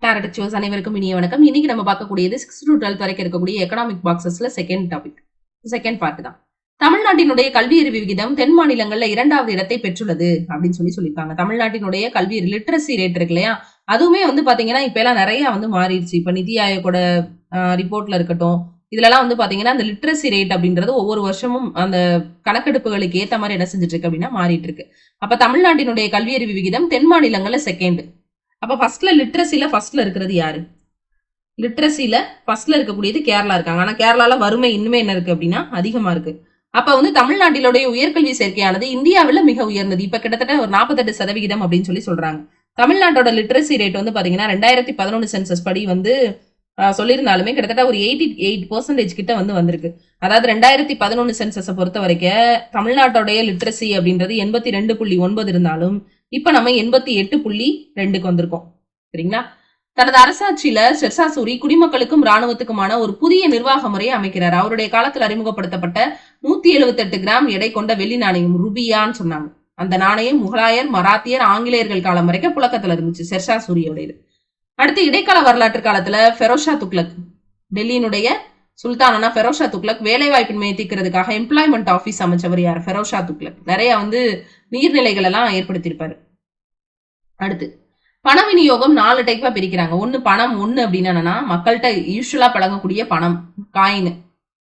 பேரடிச்சோஸ் அனைவருக்கும் இனிய வணக்கம். இன்னைக்கு நம்ம பார்க்கக்கூடியது 6 to 12 வரைக்கும் இருக்கக்கூடிய எக்கனாமிக் பாக்ஸஸ்ல செகண்ட் பார்ட் தான். தமிழ்நாட்டினுடைய கல்வியறிவு விகிதம் தென் மாநிலங்கள்ல 2வது இடத்தை பெற்றுள்ளது அப்படின்னு சொல்லியிருக்காங்க. தமிழ்நாட்டினுடைய கல்வி லிட்ரஸி ரேட் இருக்கு இல்லையா, அதுவுமே பாத்தீங்கன்னா இப்ப எல்லாம் நிறைய மாறிடுச்சு. இப்ப நிதி ஆயோகோட ரிப்போர்ட்ல இருக்கட்டும், இதுலலாம் பாத்தீங்கன்னா அந்த லிட்ரஸி ரேட் அப்படின்றது ஒவ்வொரு வருஷமும் அந்த கணக்கெடுப்புகளுக்கு ஏத்த மாதிரி என்ன செஞ்சுட்டு இருக்கு அப்படின்னா மாறிட்டு இருக்கு. அப்ப தமிழ்நாட்டினுடைய கல்வியறிவு விகிதம் தென் மாநிலங்கள்ல செகண்ட். அப்ப ஃபர்ஸ்ட்ல லிட்ரஸில ஃபர்ஸ்ட்ல இருக்கிறது யாரு? லிட்ரஸில ஃபர்ஸ்ட்ல இருக்கக்கூடியது கேரளா இருக்காங்க. ஆனா கேரளால வறுமை இன்னுமே என்ன இருக்கு அப்படின்னா அதிகமா இருக்கு. அப்ப தமிழ்நாட்டிலுடைய உயர்கல்வி சேர்க்கையானது இந்தியாவில மிக உயர்ந்தது. இப்ப கிட்டத்தட்ட ஒரு 48% அப்படின்னு சொல்றாங்க. தமிழ்நாட்டோட லிட்ரஸி ரேட் பாத்தீங்கன்னா 2011 சென்சஸ் படி சொல்லியிருந்தாலுமே கிட்டத்தட்ட ஒரு 88% கிட்ட வந்திருக்கு. அதாவது 2011 சென்சஸை பொறுத்த வரைக்கும் தமிழ்நாட்டோடைய லிட்ரஸி அப்படின்றது 82.9 இருந்தாலும் இப்ப நம்ம 88.2க்கு வந்திருக்கோம். சரிங்களா? தனது அரசாட்சியில ஷெர்ஷா சூரி குடிமக்களுக்கும் ராணுவத்துக்குமான ஒரு புதிய நிர்வாக முறையை அமைக்கிறார். அவருடைய காலத்தில் அறிமுகப்படுத்தப்பட்ட 178 கிராம் எடை கொண்ட வெள்ளி நாணயம் ருபியான்னு சொன்னாங்க. அந்த நாணயம் முகலாயர், மராத்தியர், ஆங்கிலேயர்கள் காலம் வரைக்கும் புழக்கத்துல இருந்துச்சு ஷெர்ஷா சூரியோட. அடுத்து இடைக்கால வரலாற்று காலத்துல ஃபெரோஷா துக்ளக், டெல்லியினுடைய சுல்தானா ஃபெரோஷா துக்ளக் வேலை வாய்ப்பின்மையை தீர்க்கிறதுக்காக எம்ப்ளாய்மெண்ட் ஆபீஸ் அமைச்சவர் யார்? ஃபெரோஷா துக்ளக். நிறைய நீர்நிலைகள் எல்லாம் ஏற்படுத்தியிருப்பாரு. அடுத்து பண விநியோகம் 4 டைப்பா பிரிக்கிறாங்க. பணம் அப்படின்னா மக்கள்கிட்ட யூஸ்வலா பழங்கக்கூடிய பணம், காயின்.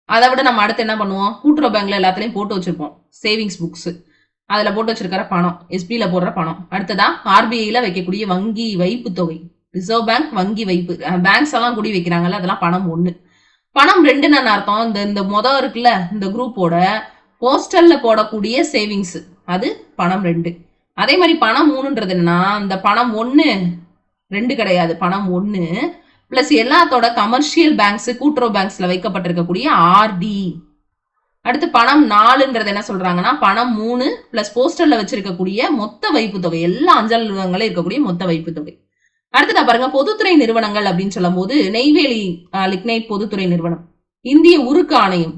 அதை விட நம்ம அடுத்து என்ன பண்ணுவோம், கூட்டுறவு பேங்க்ல எல்லாத்துலயும் போட்டு வச்சிருப்போம் சேவிங்ஸ் புக்ஸ், அதுல போட்டு வச்சிருக்கிற பணம், எஸ்பில போடுற பணம். அடுத்ததான் ஆர்பிஐல வைக்கக்கூடிய வங்கி வைப்பு தொகை, ரிசர்வ் பேங்க் வங்கி வைப்பு, பேங்க்ஸ் எல்லாம் கூடி வைக்கிறாங்கல்ல, அதெல்லாம் பணம் 1. பணம் 2 அர்த்தம் இந்த மொதல் இருக்குல்ல, இந்த குரூப்போட போஸ்டல்ல போடக்கூடிய சேவிங்ஸ், அது பணம் 2. அதே மாதிரி பணம் 3ன்றது என்னன்னா, இந்த பணம் 1 2 கிடையாது, பணம் 1 பிளஸ் எல்லாத்தோட கமர்ஷியல் பேங்க்ஸ், கூட்டுறவு பேங்க்ஸ்ல வைக்கப்பட்டிருக்கக்கூடிய ஆர்டி. அடுத்து பணம் 4ன்றது என்ன சொல்றாங்கன்னா, பணம் 3 பிளஸ் போஸ்டல்ல வச்சிருக்கக்கூடிய மொத்த வைப்பு தொகை, எல்லா அஞ்சல் நிறுவனங்களும் இருக்கக்கூடிய மொத்த வைப்பு தொகை. அடுத்ததா பாருங்க, பொதுத்துறை நிறுவனங்கள் அப்படின்னு சொல்லும் போது நெய்வேலி லிக்னைட் பொதுத்துறை நிறுவனம், இந்திய உருக்கு ஆணையம்,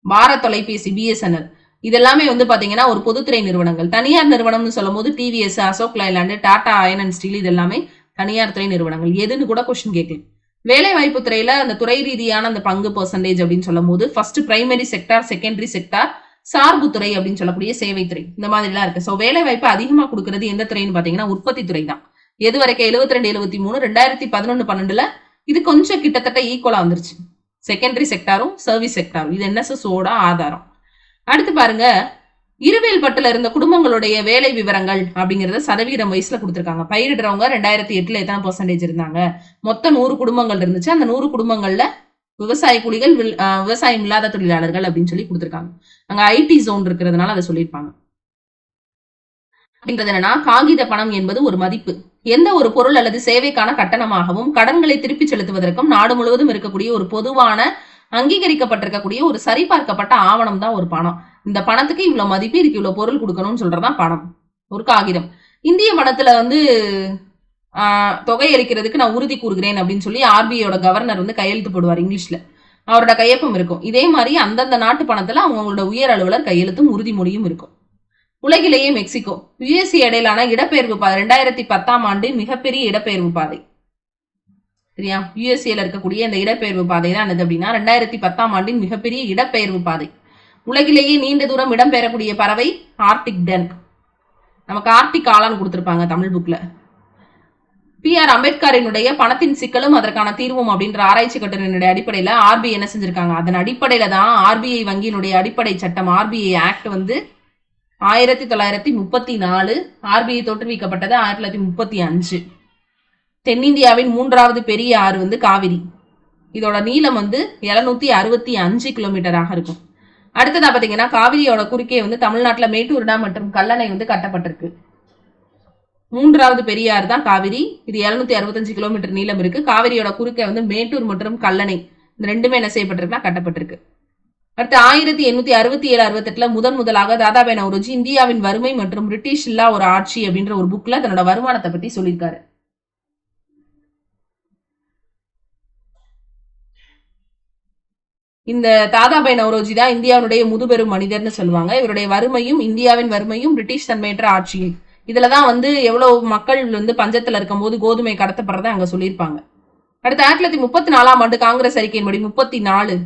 பாரத் தொலைபேசி பிஎஸ்என்எல், இதெல்லாமே பாத்தீங்கன்னா ஒரு பொதுத்துறை நிறுவனங்கள். தனியார் நிறுவனம்னு சொல்லும் போது TVS, Ashok Leyland, Tata Iron and Steel, இது எல்லாமே தனியார் துறை நிறுவனங்கள். எதுன்னு கூட கொஸ்டின் கேட்கலாம். வேலை வாய்ப்பு துறையில அந்த துறை ரீதியான அந்த பங்கு பெர்சன்டேஜ் அப்படின்னு சொல்லும் போது first primary sector, secondary sector, சார்பு துறை அப்படின்னு சொல்லக்கூடிய சேவை துறை, இந்த மாதிரி எல்லாம் இருக்கு. சோ வேலை வாய்ப்பு அதிகமா கொடுக்கறது எந்த துறைன்னு பாத்தீங்கன்னா உற்பத்தி துறை தான். எது வரைக்கும் 72, 73, 2011, 12ல இது கொஞ்சம் கிட்டத்தட்ட ஈக்குவலா வந்துருச்சு. செகண்டரி செக்டாரும் சர்வீஸ் செக்டாரும், இது என்எஸ்எஸோட ஆதாரம். அடுத்து பாருங்க, இருவேல் பட்டுல இருந்த குடும்பங்களுடைய வேலை விவரங்கள் அப்படிங்கறத சதவீதம் வயசுல கொடுத்திருக்காங்க. பயிரிடுறவங்க 2008ல எத்தனை % இருந்தாங்க, மொத்தம் 100 குடும்பங்கள் இருந்துச்சு. அந்த 100 குடும்பங்கள்ல விவசாய கூலிகள், விவசாயம் இல்லாத தொழிலாளர்கள் அப்படின்னு சொல்லி கொடுத்திருக்காங்க. அங்க ஐடி ஜோன் இருக்கிறதுனால அதை சொல்லியிருப்பாங்க. அப்படின்றது என்னன்னா, காகித பணம் என்பது ஒரு மதிப்பு, எந்த ஒரு பொருள் அல்லது சேவைக்கான கட்டணமாகவும் கடன்களை திருப்பி செலுத்துவதற்கும் நாடு முழுவதும் இருக்கக்கூடிய ஒரு பொதுவான அங்கீகரிக்கப்பட்டிருக்கக்கூடிய ஒரு சரிபார்க்கப்பட்ட ஆவணம் தான் ஒரு பணம். இந்த பணத்துக்கு இவ்வளவு மதிப்பு, இதுக்கு இவ்வளவு பொருள் கொடுக்கணும்னு சொல்றதான் பணம், ஒரு காகிதம். இந்திய பணத்துல தொகை அளிக்கிறதுக்கு நான் உறுதி கூறுகிறேன் அப்படின்னு சொல்லி ஆர்பிஐயோட கவர்னர் கையெழுத்து போடுவார் இங்கிலீஷ்ல, அவரோட கையொப்பம் இருக்கும். இதே மாதிரி அந்தந்த நாட்டு பணத்துல அவங்களோட உயர் அலுவலர் கையெழுத்தும் உறுதிமொழியும் இருக்கும். உலகிலேயே மெக்சிகோ யுஎஸ்ஏ இடையிலான இடப்பெயர்வு பாதை 2010ஆம் ஆண்டு மிகப்பெரிய இடப்பெயர்வு பாதை. சரியா? யுஎஸ்ஏல இருக்கக்கூடிய இந்த இடப்பெயர்வு பாதை தான் என்னது அப்படின்னா 2010ஆம் ஆண்டின் மிகப்பெரிய இடப்பெயர்வு பாதை. உலகிலேயே நீண்ட தூரம் இடம்பெயரக்கூடிய பறவை ஆர்டிக் டென். நமக்கு ஆர்டிக் ஆளான்னு கொடுத்திருப்பாங்க தமிழ் புக்ல. PR அம்பேத்கரினுடைய பணத்தின் சிக்கலும் அதற்கான தீர்வும் அப்படின்ற ஆராய்ச்சி கட்டுரையினுடைய அடிப்படையில ஆர்பிஐ என்ன செஞ்சிருக்காங்க, அதன் அடிப்படையில தான் ஆர்பிஐ வங்கியினுடைய அடிப்படை சட்டம் ஆர்பிஐ ஆக்ட் 1934, ஆர்பிஐ தோற்றுவிக்கப்பட்டது 1935. தென்னிந்தியாவின் 3வது பெரிய ஆறு காவிரி, இதோட நீளம் 765 கிலோமீட்டராக இருக்கும். அடுத்ததா பாத்தீங்கன்னா, காவிரியோட குறுக்கே தமிழ்நாட்டுல மேட்டூர் டேம் மற்றும் கல்லணை கட்டப்பட்டிருக்கு. 3வது பெரிய ஆறு தான் காவிரி, இது 765 கிலோமீட்டர் நீளம் இருக்கு. காவிரியோட குறுக்கே மேட்டூர் மற்றும் கல்லணை, இந்த ரெண்டுமே என்ன செய்யப்பட்டிருக்குன்னா கட்டப்பட்டிருக்கு. அடுத்து 1867-68ல முதலாக தாதாபாய் நவ்ரோஜி இந்தியாவின் வறுமை மற்றும் பிரிட்டிஷ் இல்லா ஒரு ஆட்சி அப்படின்ற ஒரு புக்ல தன்னோட வருமானத்தை பத்தி சொல்லியிருக்காரு. இந்த தாதாபாய் நவ்ரோஜி தான் இந்தியாவுடைய முதுபெரும் மனிதர்னு சொல்லுவாங்க. இவருடைய வறுமையும், இந்தியாவின் வறுமையும், பிரிட்டிஷ் தன்மையற்ற ஆட்சியும், இதுலதான் வந்து எவ்வளவு மக்கள் வந்து பஞ்சத்துல இருக்கும் போது கோதுமை கடத்தப்படுறத அங்க சொல்லியிருப்பாங்க. அடுத்து 1934ஆம் ஆண்டு காங்கிரஸ் அறிக்கையின்படி 34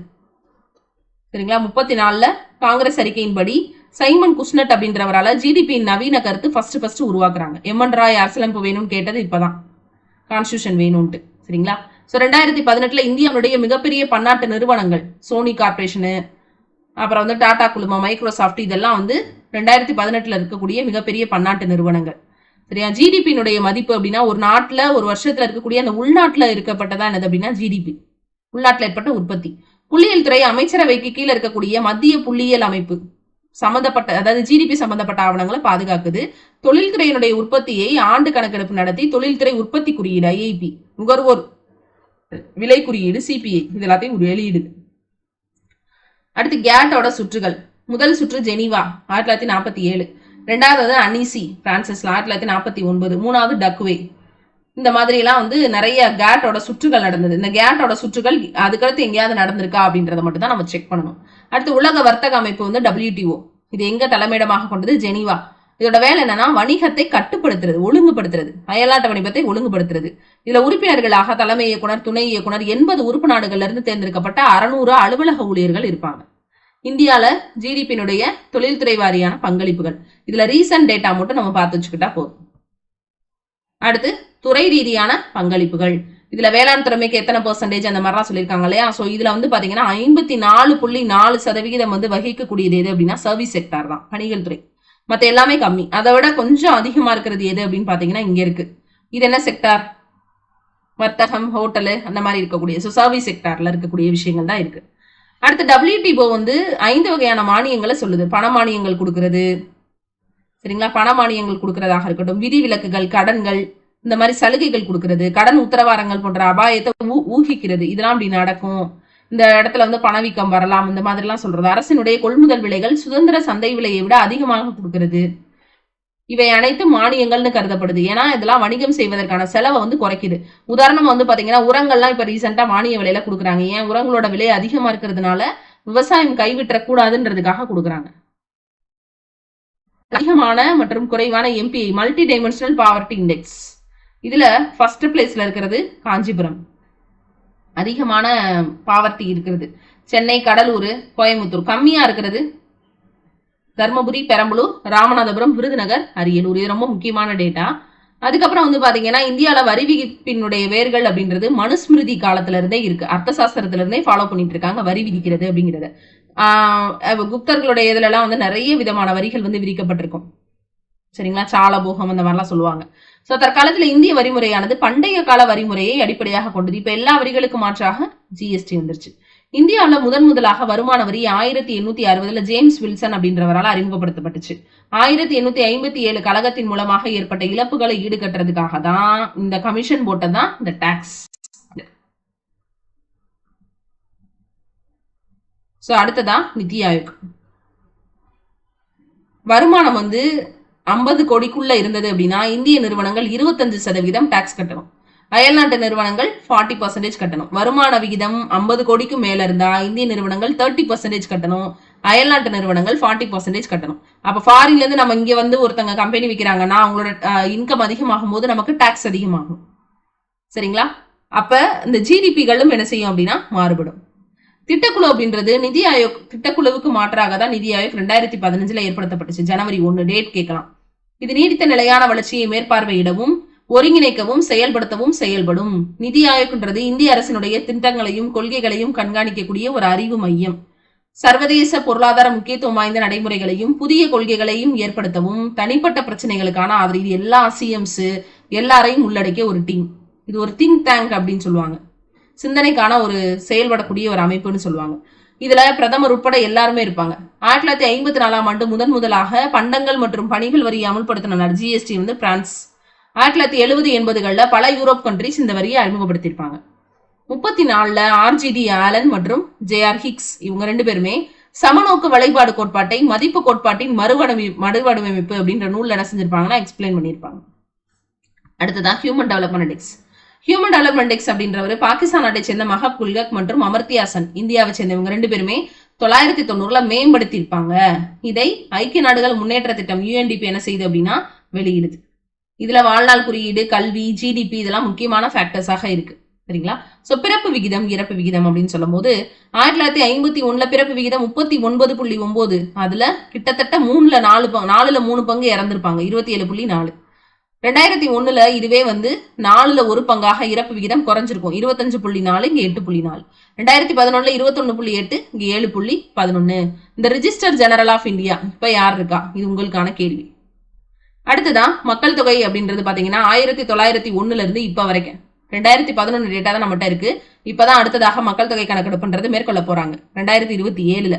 சரிங்களா, 34ல காங்கிரஸ் அறிக்கையின்படி சைமன் குஸ்னட் அப்படின்றவரால ஜிடிபி நவீன கருத்து ஃபர்ஸ்ட் உருவாக்குறாங்க. எம்என் ராய் அரசியலமைப்பு வேணும்னு கேட்டது இப்பதான், கான்ஸ்டியூஷன் வேணும்ட்டு. சரிங்களா. ஸோ 2018ல இந்தியாவுடைய மிகப்பெரிய பன்னாட்டு நிறுவனங்கள் சோனி கார்பரேஷனு, அப்புறம் வந்து டாடா குழுமம், மைக்ரோசாஃப்ட், இதெல்லாம் வந்து 2018ல இருக்கக்கூடிய மிகப்பெரிய பன்னாட்டு நிறுவனங்கள். சரியா. ஜிடிபியினுடைய மதிப்பு அப்படின்னா ஒரு நாட்டுல ஒரு வருஷத்துல இருக்கக்கூடிய அந்த உள்நாட்டுல இருக்கப்பட்டதா என்னது அப்படின்னா ஜிடிபி, உள்நாட்டுல ஏற்பட்ட உற்பத்தி. புள்ளியியல் துறை அமைச்சரவைக்கு கீழே இருக்கக்கூடிய மத்திய புள்ளியியல் அமைப்பு சம்பந்தப்பட்ட, அதாவது ஜிடிபி சம்பந்தப்பட்ட ஆவணங்களை பாதுகாக்குது. தொழில்துறையினுடைய உற்பத்தியை ஆண்டு கணக்கெடுப்பு நடத்தி தொழில்துறை உற்பத்தி குறியீடு ஐஐபி, நுகர்வோர் விலை குறியீடு சிபிஐ, இது எல்லாத்தையும் வெளியிடுது. அடுத்து கேட்டோட சுற்றுகள். முதல் சுற்று ஜெனீவா 1947, ரெண்டாவது அனிசி பிரான்சிஸ்ல 1949, மூணாவது டக்வே. இந்த மாதிரி எல்லாம் வந்து நிறைய கேட்டோட சுற்றுகள் நடந்தது. இந்த கேட்டோட சுற்றுகள் அதுக்கடுத்து எங்கேயாவது நடந்திருக்கா அப்படின்றத மட்டும் தான் நம்ம செக் பண்ணணும். அடுத்து உலக வர்த்தக அமைப்பு வந்து WTO, இது எங்க தலைமையிடமாக கொண்டது? ஜெனீவா. இதோட வேலை என்னன்னா வணிகத்தை கட்டுப்படுத்துறது, ஒழுங்குபடுத்துறது, அயல்நாட்டு வணிகத்தை ஒழுங்குபடுத்துறது. இதுல உறுப்பினர்களாக தலைமை இயக்குனர், துணை இயக்குனர், 80 உறுப்பு நாடுகள்ல இருந்து தேர்ந்தெடுக்கப்பட்ட 600 அலுவலக ஊழியர்கள் இருப்பாங்க. இந்தியால ஜிடிபியினுடைய தொழில்துறை வாரியான பங்களிப்புகள், இதுல ரீசன்ட் டேட்டா மட்டும் நம்ம பார்த்து வச்சுக்கிட்டா போதும். அடுத்து துறை ரீதியான பங்களிப்புகள், இதுல வேளாண் துறைமைக்கு எத்தனை பெர்சன்டேஜ் அந்த மாதிரிலாம் சொல்லியிருக்காங்க இல்லையா. ஸோ இதுல வந்து பாத்தீங்கன்னா 54.4% வந்து வகிக்கக்கூடியது எது அப்படின்னா சர்வீஸ் செக்டார் தான், பணிகள் துறை. மற்ற எல்லாமே கம்மி. அதை விட கொஞ்சம் அதிகமா இருக்கிறது எது அப்படின்னு பாத்தீங்கன்னா இங்க இருக்கு. இது என்ன செக்டார்? வர்த்தகம், ஹோட்டலு, அந்த மாதிரி இருக்கக்கூடிய சர்வீஸ் செக்டார்ல இருக்கக்கூடிய விஷயங்கள் தான் இருக்கு. அடுத்து WTO வந்து 5 வகையான மானியங்களை சொல்லுது. பண மானியங்கள் கொடுக்கறது, சரிங்களா, பண மானியங்கள் கொடுக்கறதாக இருக்கட்டும், விதி விலக்குகள், கடன்கள், இந்த மாதிரி சலுகைகள் கொடுக்கறது, கடன் உத்தரவாதங்கள் போன்ற அபாயத்தை ஊகிக்கிறது, இதெல்லாம் அப்படி நடக்கும், இந்த இடத்துல வந்து பணவீக்கம் வரலாம், இந்த மாதிரி எல்லாம் சொல்றது. அரசினுடைய கொள்முதல் விலைகள் சுதந்திர சந்தை விலையை விட அதிகமாக கொடுக்கறது, இவை அனைத்து மானியங்கள்னு கருதப்படுது. ஏன்னா இதெல்லாம் வணிகம் செய்வதற்கான செலவை வந்து குறைக்குது. உதாரணமா வந்து பாத்தீங்கன்னா உரங்கள்லாம் இப்ப ரீசெண்டா மானிய விலையில கொடுக்குறாங்க. ஏன்? உரங்களோட விலை அதிகமா இருக்கிறதுனால விவசாயம் கைவிட்ட கூடாதுன்றதுக்காக கொடுக்குறாங்க. அதிகமான மற்றும் குறைவான MPI, multi dimensional poverty index, இதுல ஃபர்ஸ்ட் பிளேஸ்ல இருக்கிறது காஞ்சிபுரம், அதிகமான பாவர்ட்டி இருக்கிறது. சென்னை, கடலூர், கோயம்புத்தூர். கம்மியா இருக்கிறது தர்மபுரி, பெரம்பலூர், ராமநாதபுரம், விருதுநகர், அரியலூர். இது ரொம்ப முக்கியமான டேட்டா. அதுக்கப்புறம் வந்து பாத்தீங்கன்னா இந்தியாவில வரி விதிப்பினுடைய வேர்கள் அப்படின்றது மனுஸ்மிருதி காலத்துல இருந்தே இருக்கு. அர்த்த சாஸ்திரத்துல இருந்தே ஃபாலோ பண்ணிட்டு இருக்காங்க வரி விதிக்கிறது அப்படிங்கிறது. குப்தர்களுடைய இதுல எல்லாம் வந்து நிறைய விதமான வரிகள் வந்து விதிக்கப்பட்டிருக்கும். சரிங்களா, சாலபோகம் அந்த மாதிரிலாம் சொல்லுவாங்க. சோ தற்காலத்துல இந்திய வரிமுறையானது பண்டைய கால வரிமுறையை அடிப்படையாக கொண்டது. இப்ப எல்லா வரிகளுக்கு மாற்றாக ஜிஎஸ்டி வந்துருச்சு. இந்தியாவில் முதலாக வருமான வரி 1860 ஜேம்ஸ் வில்சன் அப்படின்றவரால் அறிமுகப்படுத்தப்பட்டுச்சு. 1857 கழகத்தின் மூலமாக ஏற்பட்ட இழப்புகளை ஈடுகட்டுறதுக்காக தான் இந்த கமிஷன் போட்டதான் இந்த டாக்ஸ். சோ அடுத்ததான் நிதி ஆயோக். வருமானம் வந்து 50 கோடிக்குள்ள இருந்தது அப்படின்னா இந்திய நிறுவனங்கள் 25% டாக்ஸ் கட்டணும். அயல்நாட்டு நிறுவனங்கள் 40% கட்டணும். வருமான விகிதம் 50 கோடிக்கு மேல இருந்தா இந்திய நிறுவனங்கள் 30% கட்டணும், அயல்நாட்டு நிறுவனங்கள் 40% கட்டணும். அப்ப ஃபாரின்ல இருந்து நம்ம இங்க வந்து ஒருத்தங்க கம்பெனி விற்கிறாங்கன்னா அவங்களோட இன்கம் அதிகமாகும் போது நமக்கு டாக்ஸ் அதிகமாகும். சரிங்களா. அப்ப இந்த ஜிடிபிகளும் என்ன செய்யும் அப்படின்னா மாறுபடும். திட்டக்குழு அப்படின்றது நிதி ஆயோக் திட்டக்குழுவுக்கு மாற்றாக தான் நிதி ஆயோக் 2015 ஏற்படுத்தப்பட்டுச்சு. ஜனவரி 1 டேட் கேட்கலாம். இது நீடித்த நிலையான வளர்ச்சியை மேற்பார்வையிடவும் ஒருங்கிணைக்கவும் செயல்படுத்தவும் செயல்படும். நிதி ஆயோக்ன்றது இந்திய அரசினுடைய திட்டங்களையும் கொள்கைகளையும் கண்காணிக்கக்கூடிய ஒரு அறிவு மையம். சர்வதேச பொருளாதார முக்கியத்துவம் வாய்ந்த நடைமுறைகளையும் புதிய கொள்கைகளையும் ஏற்படுத்தவும் தனிப்பட்ட பிரச்சனைகளுக்கான ஆதரவு, இது எல்லா சிஎம்ஸ் எல்லாரையும் உள்ளடக்கிய ஒரு டீம். இது ஒரு திங்க் டேங்க் அப்படின்னு சொல்லுவாங்க. சிந்தனைக்கான ஒரு செயல்படக்கூடிய ஒரு அமைப்புன்னு சொல்லுவாங்க. இதுல பிரதமர் உட்பட எல்லாருமே இருப்பாங்க. 1954ஆம் ஆண்டு முதலாக பண்டங்கள் மற்றும் பணிகள் வரியை அமுல்படுத்தின நாடு ஜிஎஸ்டி வந்து பிரான்ஸ். 1970-80களில் பல யூரோப் கண்ட்ரிஸ் இந்த வரியை அறிமுகப்படுத்தியிருப்பாங்க. 34ல RGD ஆலன் மற்றும் JR ஹிக்ஸ் இவங்க 2 பேருமே சமநோக்கு வளைபாடு கோட்பாட்டை மதிப்பு கோட்பாட்டின் மறுவடிவமைப்பு அப்படின்ற நூல்ல என்ன செஞ்சிருப்பாங்கன்னா எக்ஸ்பிளைன் பண்ணியிருப்பாங்க. அடுத்ததான் human development index. Human development index அப்படின்றவர் பாகிஸ்தான் நாட்டை சேர்ந்த மஹப் குல்கக் மற்றும் அமர்த்தியா சென் இந்தியாவை சேர்ந்தவங்க 2 பேருமே 990ல மேம்படுத்தி இருப்பாங்க. இதை ஐக்கிய நாடுகள் முன்னேற்ற திட்டம் UNDP என்ன செய்யுது அப்படின்னா வெளியிடுது. இதுல வாழ்நாள் குறியீடு, கல்வி, ஜிடிபி இதெல்லாம் முக்கியமான ஃபேக்டர்ஸாக இருக்கு. சரிங்களா? சோ பிறப்பு விகிதம், இறப்பு விகிதம் அப்படின்னு சொல்லும் போது 1951 பிறப்பு விகிதம் 39.9. அதுல கிட்டத்தட்ட 4ல 3 பங்கு இறந்திருப்பாங்க, 27.4. 2001 இதுவே வந்து 4ல 1 பங்காக இறப்பு விகிதம் குறைஞ்சிருக்கும், 25.4, இங்க 8.4. 2011 21.8, இங்க 7.11. இந்த ரிஜிஸ்டர் ஜெனரல் ஆஃப் இந்தியா இப்ப யார் இருக்கா, இது உங்களுக்கான கேள்வி. அடுத்ததான் மக்கள் தொகை அப்படின்றது பாத்தீங்கன்னா 1901 இருந்து இப்ப வரைக்கும் 2011 டேட்டா தான் நம்மகிட்ட இருக்கு. இப்பதான் அடுத்ததாக மக்கள் தொகை கணக்கெடுப்புன்றது மேற்கொள்ள போறாங்க 2027.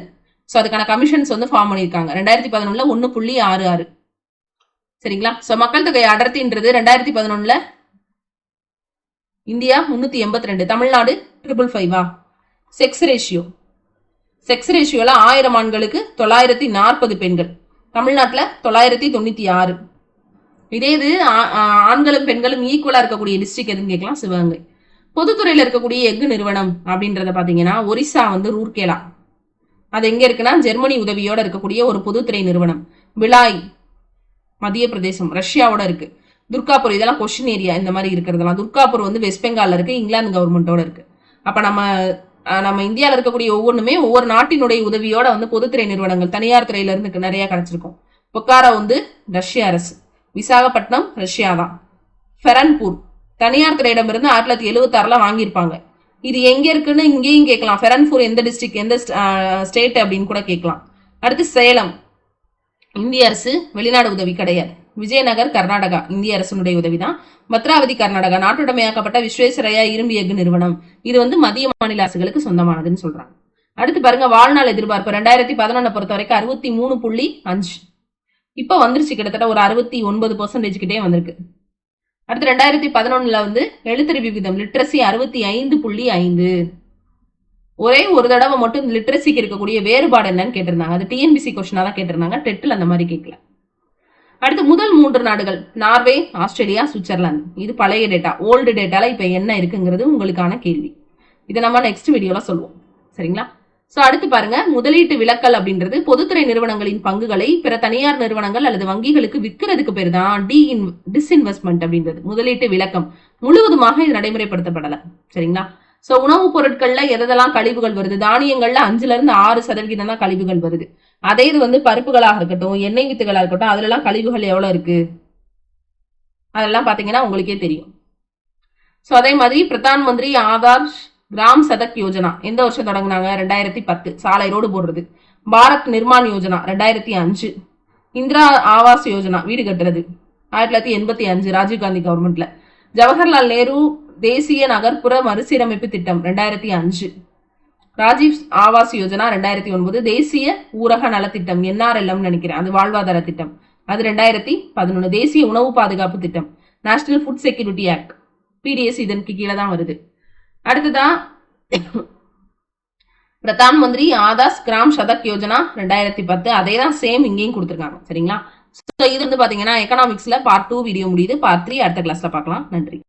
சோ அதுக்கான கமிஷன்ஸ் வந்து ஃபார்ம் பண்ணிருக்காங்க. 2011 1.66. சரிங்களா? சோ மக்கள் தொகை அடர்த்தின்றது 2011 இந்தியா 382, தமிழ்நாடு 555. செக்ஸ் ரேஷியோல 1000 ஆண்களுக்கு 940 பெண்கள், தமிழ்நாட்டுல 996. இதே இது ஆண்களும் பெண்களும் ஈக்குவலா இருக்கக்கூடிய டிஸ்ட்ரிக்ட் எதுன்னு கேட்கலாம், சிவகங்கை. பொதுத்துறையில இருக்கக்கூடிய எஃகு நிறுவனம் அப்படின்றத பாத்தீங்கன்னா ஒரிசா வந்து ரூர்கேலா. அது எங்க இருக்குன்னா ஜெர்மனி உதவியோட இருக்கக்கூடிய ஒரு பொதுத்துறை நிறுவனம். விலாய் மத்திய பிரதேசம், ரஷ்யாவோட இருக்கு. துர்காப்பூர் இதெல்லாம் கொஸ்டின் ஏரியா, இந்த மாதிரி இருக்கிறதெல்லாம். துர்காப்பூர் வந்து வெஸ்ட் பெங்கால்ல இருக்கு, இங்கிலாந்து கவர்மெண்டோட இருக்கு. அப்ப நம்ம இந்தியாவில இருக்கக்கூடிய ஒவ்வொன்றுமே ஒவ்வொரு நாட்டினுடைய உதவியோட வந்து பொதுத்துறை நிறுவனங்கள் தனியார் துறையில இருந்து நிறைய கிடைச்சிருக்கும். பொக்காரா வந்து ரஷ்ய அரசு, விசாகப்பட்டினம் ரஷ்யா தான். ஃபெரன்பூர் தனியார் துறையிடமிருந்து 1976 வாங்கியிருப்பாங்க. இது எங்க இருக்குன்னு இங்கேயும் கேட்கலாம். ஃபெரன்பூர் எந்த டிஸ்ட்ரிக்ட், எந்த ஸ்டேட் அப்படின்னு கூட கேட்கலாம். அடுத்து சேலம் இந்திய அரசு, வெளிநாடு உதவி கிடையாது. விஜயநகர் கர்நாடகா இந்திய அரசனுடைய உதவிதான். பத்ராவதி கர்நாடகா நாட்டுடைமையாக்கப்பட்ட விஸ்வேஸ்வரய்யா இரும்பு எஃகு நிறுவனம். இது வந்து மத்திய மாநில அரசுகளுக்கு சொந்தமானதுன்னு சொல்றாங்க. அடுத்து பாருங்க வாழ்நாள் எதிர்பார்ப்பு 2011 பொறுத்த வரைக்கும் 63.5. இப்ப வந்துருச்சு, கிட்டத்தட்ட ஒரு 69% கிட்டே வந்திருக்கு. அடுத்து 2011 வந்து எழுத்தறிவு விகிதம் லிட்ரஸி 65.5. ஒரே ஒரு தடவை மட்டும் லிட்ரஸிக்கு இருக்கக்கூடிய வேறுபாடு என்னன்னு கேட்டிருந்தாங்க. அது டிஎன்பிசி கொஸ்டினா தான் கேட்டிருந்தாங்க, டெட்டில் அந்த மாதிரி கேட்கல. அடுத்து முதல் 3 நாடுகள் நார்வே, ஆஸ்திரேலியா, சுவிட்சர்லாந்து. இது பழைய டேட்டா. ஓல்டு டேட்டால இப்ப என்ன இருக்குங்கிறது உங்களுக்கான கேள்வி. இதை நம்ம நெக்ஸ்ட் வீடியோல சொல்லுவோம். சரிங்களா? சோ அடுத்து பாருங்க, முதலீட்டு விலக்கல் அப்படின்றது பொதுத்துறை நிறுவனங்களின் பங்குகளை பிற தனியார் நிறுவனங்கள் அல்லது வங்கிகளுக்கு விற்கிறதுக்கு பேர் தான் டிஸ்இன்வெஸ்ட்மெண்ட் அப்படின்றது. முதலீட்டு விலக்கம் முழுவதுமாக இது நடைமுறைப்படுத்தப்படல. சரிங்களா? சோ உணவுப் பொருட்கள்ல எதெல்லாம் கழிவுகள் வருது, தானியங்கள்ல 5ல இருந்து 6% தான் கழிவுகள் வருது. அதே இது வந்து பருப்புகளாக இருக்கட்டும், எண்ணெய் வித்துகளா இருக்கட்டும், அதுல எல்லாம் கழிவுகள் எவ்வளவு இருக்கு அதெல்லாம் பாத்தீங்கன்னா உங்களுக்கே தெரியும். சோ அதே மாதிரி பிரதான் மந்திரி ஆதார் கிராம் சதக் யோஜனா எந்த வருஷம் தொடங்கினாங்க? 2010. சாலை ரோடு போடுறது. பாரத் நிர்மான் யோஜனா 2005. இந்திரா ஆவாஸ் யோஜனா வீடு கட்டுறது 1985 ராஜீவ்காந்தி கவர்மெண்ட்ல. ஜவஹர்லால் நேரு தேசிய நகர்ப்புற மறுசீரமைப்பு திட்டம் 2005. ராஜீவ் ஆவாஸ் யோஜனா 2009. தேசிய ஊரக நலத்திட்டம் NRLM நினைக்கிறேன், அது வாழ்வாதார திட்டம், அது 2011. தேசிய உணவு பாதுகாப்பு திட்டம் national food security act PDS இதற்கு கீழே தான் வருது. அடுத்ததான் பிரதான் மந்திரி ஆதாஸ் கிராம் சதக் யோஜனா 2010. அதே தான் சேம் இங்கேயும் கொடுத்துருக்காங்க. சரிங்களா? இது வந்து பாத்தீங்கன்னா எக்கனாமிக்ஸ்ல பார்ட் 2 வீடியோ முடியுது. பார்ட் 3 அடுத்த கிளாஸ்ல பார்க்கலாம். நன்றி.